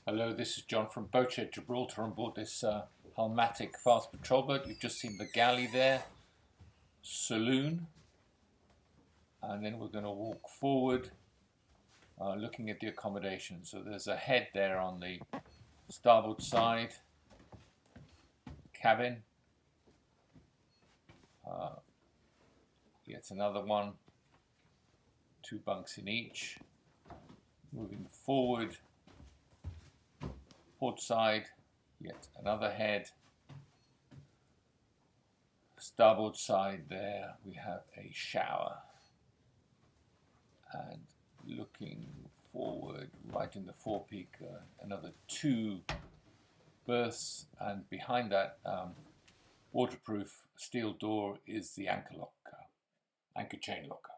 Hello, this is John from Boatshed, Gibraltar, on board this Halmatic fast patrol boat. You've just seen the galley there, saloon, and then we're going to walk forward looking at the accommodation. So there's a head there on the starboard side, cabin, yet another one, 2 bunks in each. Moving forward, port side, yet another head. Starboard side there we have a shower, and looking forward right in the forepeak another 2 berths, and behind that waterproof steel door is the anchor chain locker.